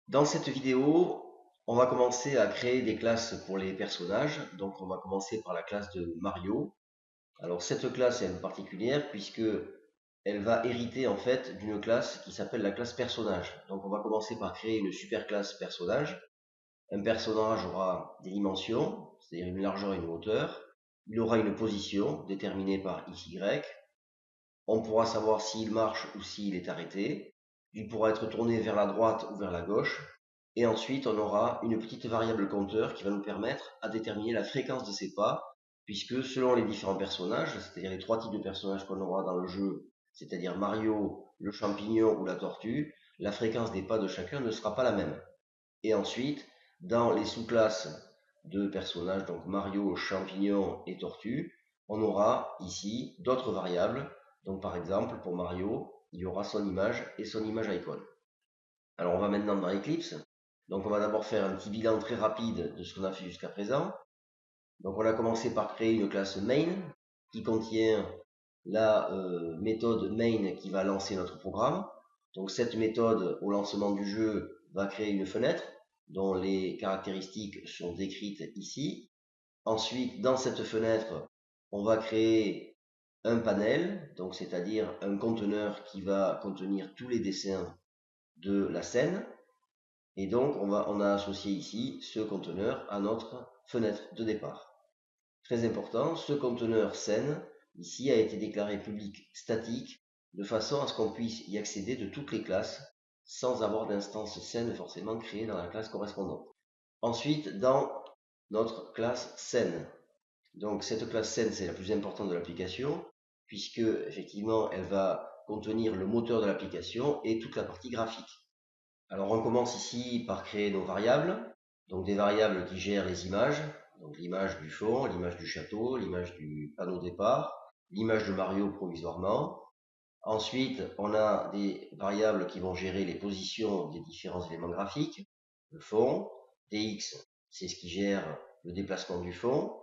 Dans cette vidéo, on va commencer à créer des classes pour les personnages. Donc on va commencer par la classe de Mario. Alors cette classe est particulière puisque elle va hériter en fait d'une classe qui s'appelle la classe personnage. Donc on va commencer par créer une super classe personnage. Un personnage aura des dimensions, c'est-à-dire une largeur et une hauteur. Il aura une position déterminée par x, y. On pourra savoir s'il marche ou s'il est arrêté. Il pourra être tourné vers la droite ou vers la gauche. Et ensuite, on aura une petite variable compteur qui va nous permettre à déterminer la fréquence de ces pas, puisque selon les différents personnages, c'est-à-dire les trois types de personnages qu'on aura dans le jeu, c'est-à-dire Mario, le champignon ou la tortue, la fréquence des pas de chacun ne sera pas la même. Et ensuite, dans les sous-classes de personnages, donc Mario, champignon et tortue, on aura ici d'autres variables. Donc par exemple, pour Mario, il y aura son image et son image icon. Alors on va maintenant dans Eclipse. Donc on va d'abord faire un petit bilan très rapide de ce qu'on a fait jusqu'à présent. Donc on a commencé par créer une classe main qui contient la méthode main qui va lancer notre programme. Donc cette méthode au lancement du jeu va créer une fenêtre dont les caractéristiques sont décrites ici. Ensuite, dans cette fenêtre, on va créer un panel, donc c'est-à-dire un conteneur qui va contenir tous les dessins de la scène. Et donc, on a associé ici ce conteneur à notre fenêtre de départ. Très important, ce conteneur scène, ici, a été déclaré public statique, de façon à ce qu'on puisse y accéder de toutes les classes, sans avoir d'instance scène forcément créée dans la classe correspondante. Ensuite, dans notre classe scène. Donc, cette classe scène, c'est la plus importante de l'application, puisque, effectivement, elle va contenir le moteur de l'application et toute la partie graphique. Alors on commence ici par créer nos variables, donc des variables qui gèrent les images, donc l'image du fond, l'image du château, l'image du panneau départ, l'image de Mario provisoirement. Ensuite, on a des variables qui vont gérer les positions des différents éléments graphiques, le fond, dx, c'est ce qui gère le déplacement du fond,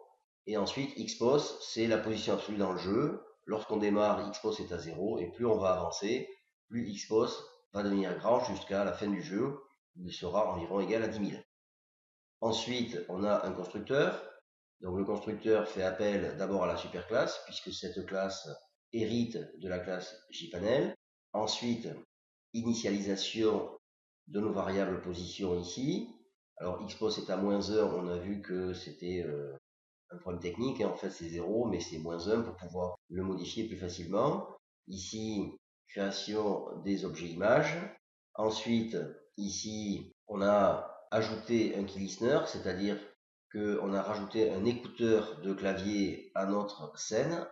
et ensuite xpos, c'est la position absolue dans le jeu. Lorsqu'on démarre, xpos est à 0, et plus on va avancer, plus xpos va devenir grand jusqu'à la fin du jeu, où il sera environ égal à 10 000. Ensuite, on a un constructeur. Donc le constructeur fait appel d'abord à la superclasse, puisque cette classe hérite de la classe jPanel. Ensuite, initialisation de nos variables position ici. Alors xpos est à -1, on a vu que c'était un problème technique, en fait c'est 0, mais c'est -1 pour pouvoir le modifier plus facilement. Ici, création des objets images. Ensuite, ici, on a ajouté un key listener, c'est-à-dire qu'on a rajouté un écouteur de clavier à notre scène.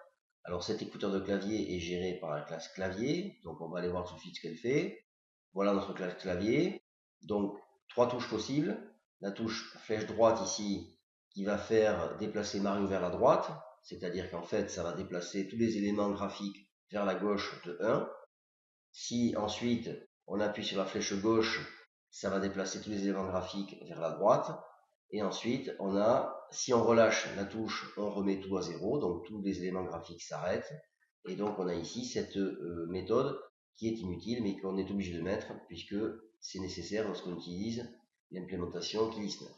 Alors cet écouteur de clavier est géré par la classe clavier, donc on va aller voir tout de suite ce qu'elle fait. Voilà notre classe clavier. Donc trois touches possibles. La touche flèche droite ici qui va faire déplacer Mario vers la droite, c'est-à-dire qu'en fait ça va déplacer tous les éléments graphiques vers la gauche de 1. Si ensuite on appuie sur la flèche gauche, ça va déplacer tous les éléments graphiques vers la droite. Et ensuite, si on relâche la touche, on remet tout à 0, donc tous les éléments graphiques s'arrêtent. Et donc on a ici cette méthode qui est inutile, mais qu'on est obligé de mettre, puisque c'est nécessaire lorsqu'on utilise l'implémentation KeyListener.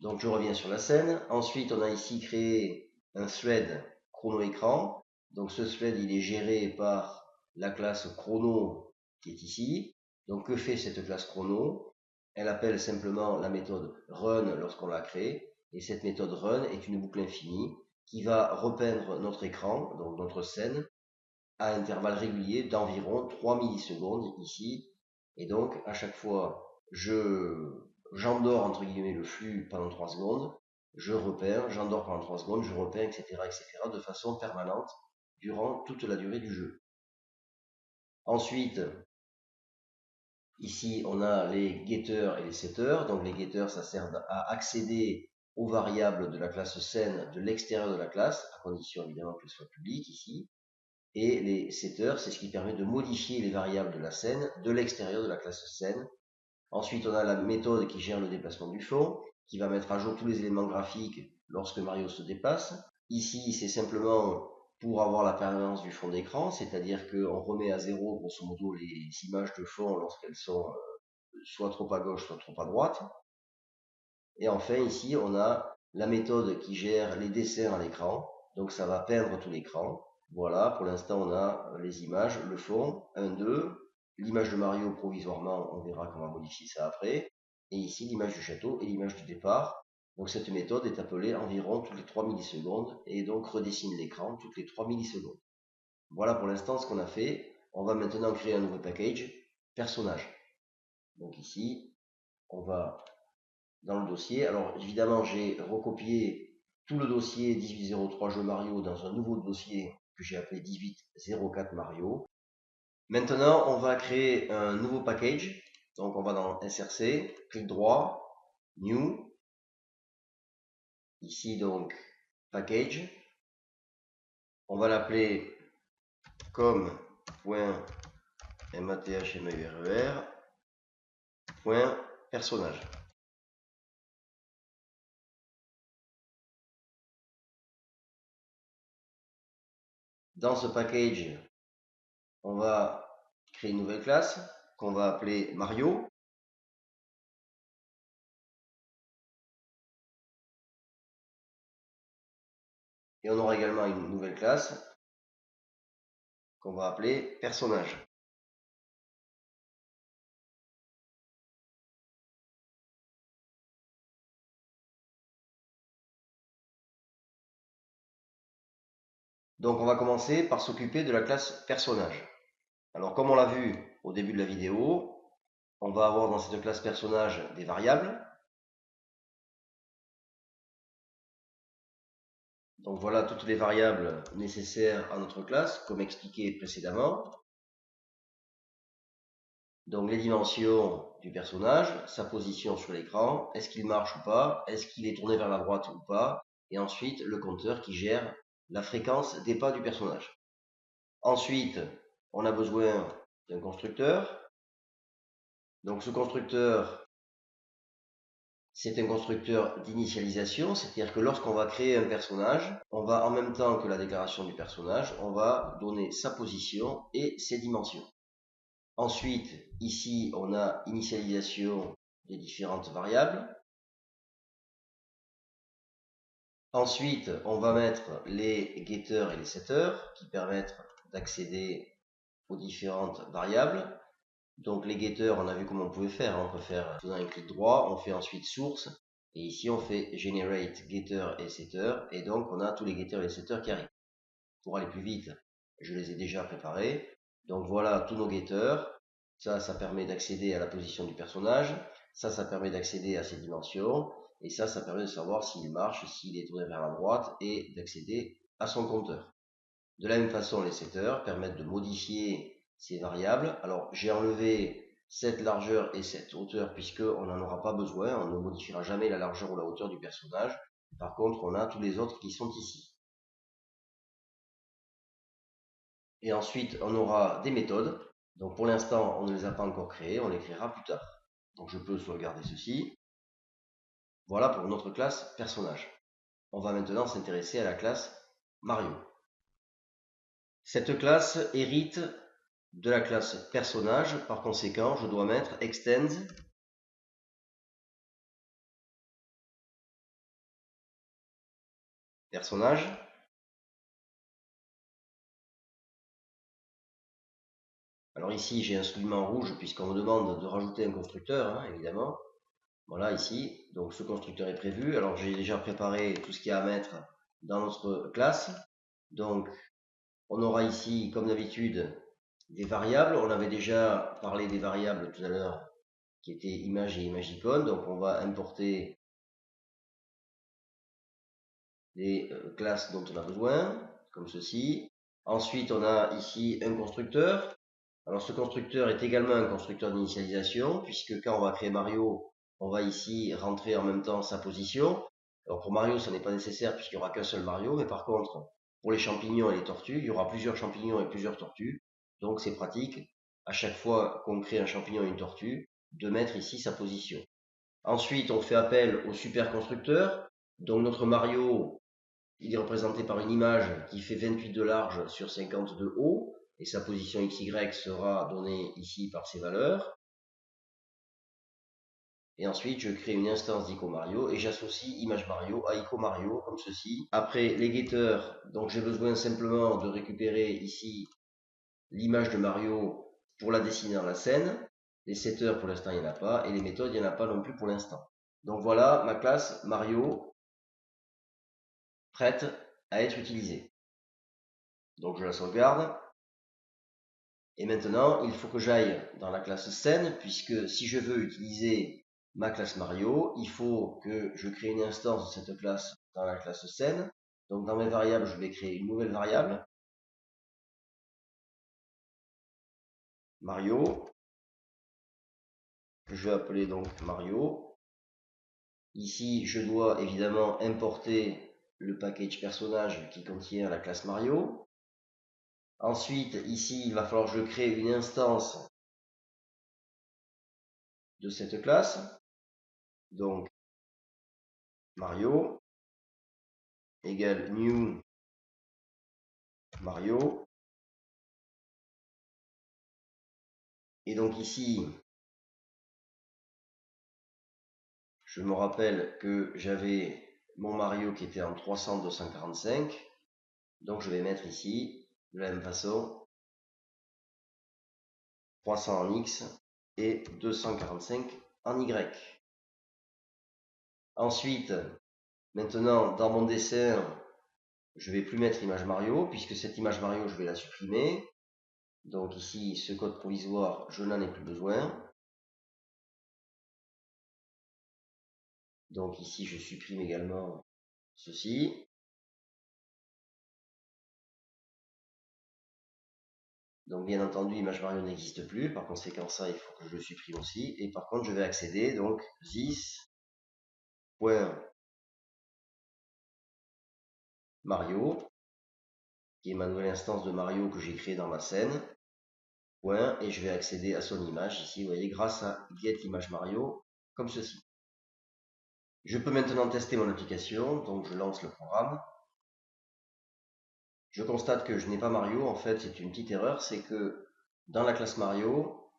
Donc je reviens sur la scène. Ensuite, on a ici créé un thread chrono-écran. Donc ce thread, il est géré par la classe chrono qui est ici. Donc que fait cette classe chrono? Elle appelle simplement la méthode run lorsqu'on la crée. Et cette méthode run est une boucle infinie qui va repeindre notre écran, donc notre scène, à intervalles réguliers d'environ 3 millisecondes ici. Et donc à chaque fois, j'endors entre guillemets le flux pendant 3 secondes, je repeins, j'endors pendant 3 secondes, je repeins, etc., de façon permanente durant toute la durée du jeu. Ensuite, ici, on a les getters et les setters. Donc les getters, ça sert à accéder aux variables de la classe scène de l'extérieur de la classe, à condition évidemment qu'elles soient publiques ici. Et les setters, c'est ce qui permet de modifier les variables de la scène de l'extérieur de la classe scène. Ensuite, on a la méthode qui gère le déplacement du fond, qui va mettre à jour tous les éléments graphiques lorsque Mario se déplace. Ici, c'est simplement pour avoir la permanence du fond d'écran, c'est-à-dire qu'on remet à 0 grosso modo les images de fond lorsqu'elles sont soit trop à gauche, soit trop à droite. Et enfin, ici, on a la méthode qui gère les dessins à l'écran. Donc, ça va peindre tout l'écran. Voilà, pour l'instant, on a les images, le fond, 1, 2, l'image de Mario provisoirement, on verra comment modifier ça après. Et ici, l'image du château et l'image du départ. Donc, cette méthode est appelée environ toutes les 3 millisecondes et donc redessine l'écran toutes les 3 millisecondes. Voilà pour l'instant ce qu'on a fait. On va maintenant créer un nouveau package, personnage. Donc ici, on va dans le dossier. Alors évidemment, j'ai recopié tout le dossier 1803 jeux Mario dans un nouveau dossier que j'ai appelé 1804 Mario. Maintenant, on va créer un nouveau package. Donc on va dans SRC, clic droit, New. Ici donc, package. On va l'appeler com.mathmer.personnage. Dans ce package, on va créer une nouvelle classe qu'on va appeler Mario. Et on aura également une nouvelle classe qu'on va appeler personnage. Donc on va commencer par s'occuper de la classe personnage. Alors comme on l'a vu au début de la vidéo, on va avoir dans cette classe personnage des variables. Donc voilà toutes les variables nécessaires à notre classe, comme expliqué précédemment. Donc les dimensions du personnage, sa position sur l'écran, est-ce qu'il marche ou pas, est-ce qu'il est tourné vers la droite ou pas, et ensuite le compteur qui gère la fréquence des pas du personnage. Ensuite, on a besoin d'un constructeur. Donc ce constructeur, c'est un constructeur d'initialisation, c'est-à-dire que lorsqu'on va créer un personnage, on va en même temps que la déclaration du personnage, on va donner sa position et ses dimensions. Ensuite, ici, on a initialisation des différentes variables. Ensuite, on va mettre les getters et les setters qui permettent d'accéder aux différentes variables. Donc les getters, on a vu comment on pouvait faire. On peut faire en faisant un clic droit, on fait ensuite source. Et ici, on fait generate getter et setter. Et donc, on a tous les getters et les setters qui arrivent. Pour aller plus vite, je les ai déjà préparés. Donc voilà tous nos getters. Ça permet d'accéder à la position du personnage. Ça permet d'accéder à ses dimensions. Et ça permet de savoir s'il marche, s'il est tourné vers la droite et d'accéder à son compteur. De la même façon, les setters permettent de modifier ces variables. Alors, j'ai enlevé cette largeur et cette hauteur puisqu'on n'en aura pas besoin. On ne modifiera jamais la largeur ou la hauteur du personnage. Par contre, on a tous les autres qui sont ici. Et ensuite, on aura des méthodes. Donc pour l'instant, on ne les a pas encore créées, on les créera plus tard. Donc je peux sauvegarder ceci. Voilà pour notre classe personnage. On va maintenant s'intéresser à la classe Mario. Cette classe hérite de la classe personnage. Par conséquent, je dois mettre extends personnage. Alors ici, j'ai un soulignement rouge puisqu'on me demande de rajouter un constructeur, hein, évidemment. Voilà, ici, donc ce constructeur est prévu. Alors j'ai déjà préparé tout ce qu'il y a à mettre dans notre classe. Donc on aura ici, comme d'habitude, des variables. On avait déjà parlé des variables tout à l'heure qui étaient image et imagicon. Donc on va importer les classes dont on a besoin, comme ceci. Ensuite, on a ici un constructeur. Alors ce constructeur est également un constructeur d'initialisation, puisque quand on va créer Mario, on va ici rentrer en même temps sa position. Alors pour Mario, ça n'est pas nécessaire puisqu'il n'y aura qu'un seul Mario, mais par contre, pour les champignons et les tortues, il y aura plusieurs champignons et plusieurs tortues. Donc c'est pratique, à chaque fois qu'on crée un champignon et une tortue, de mettre ici sa position. Ensuite, on fait appel au super constructeur. Donc notre Mario, il est représenté par une image qui fait 28 de large sur 50 de haut, et sa position XY sera donnée ici par ces valeurs. Et ensuite, je crée une instance d'IcoMario et j'associe ImageMario à IcoMario comme ceci. Après, les getters, donc j'ai besoin simplement de récupérer ici l'image de Mario pour la dessiner dans la scène. Les setters, pour l'instant, il n'y en a pas. Et les méthodes, il n'y en a pas non plus pour l'instant. Donc voilà ma classe Mario prête à être utilisée. Donc je la sauvegarde. Et maintenant, il faut que j'aille dans la classe scène, puisque si je veux utiliser ma classe Mario, il faut que je crée une instance de cette classe dans la classe scène. Donc dans mes variables, je vais créer une nouvelle variable, Mario, que je vais appeler donc Mario. Ici, je dois évidemment importer le package personnage qui contient la classe Mario. Ensuite, ici, il va falloir que je crée une instance de cette classe. Donc, Mario égale new Mario. Et donc ici, je me rappelle que j'avais mon Mario qui était en 300-245. Donc je vais mettre ici, de la même façon, 300 en X et 245 en Y. Ensuite, maintenant, dans mon dessin, je ne vais plus mettre image Mario, puisque cette image Mario, je vais la supprimer. Donc ici, ce code provisoire, je n'en ai plus besoin. Donc ici, je supprime également ceci. Donc bien entendu, image Mario n'existe plus. Par conséquent, ça, il faut que je le supprime aussi. Et par contre, je vais accéder, donc, this.Mario, qui est ma nouvelle instance de Mario que j'ai créée dans ma scène. Et je vais accéder à son image ici, vous voyez, grâce à getImageMario, comme ceci. Je peux maintenant tester mon application, donc je lance le programme. Je constate que je n'ai pas Mario, en fait c'est une petite erreur, c'est que dans la classe Mario,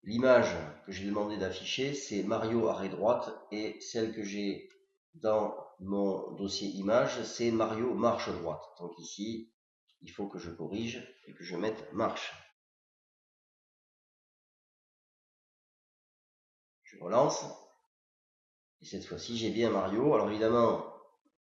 l'image que j'ai demandé d'afficher c'est Mario arrêt droite et celle que j'ai dans mon dossier image c'est Mario marche droite. Donc ici, il faut que je corrige et que je mette marche. Je relance. Et cette fois-ci, j'ai bien Mario. Alors évidemment,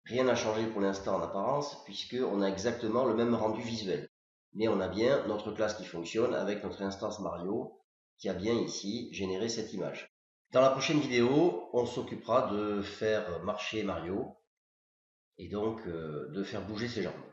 rien n'a changé pour l'instant en apparence, puisqu'on a exactement le même rendu visuel. Mais on a bien notre classe qui fonctionne avec notre instance Mario, qui a bien ici généré cette image. Dans la prochaine vidéo, on s'occupera de faire marcher Mario, et donc de faire bouger ses jambes.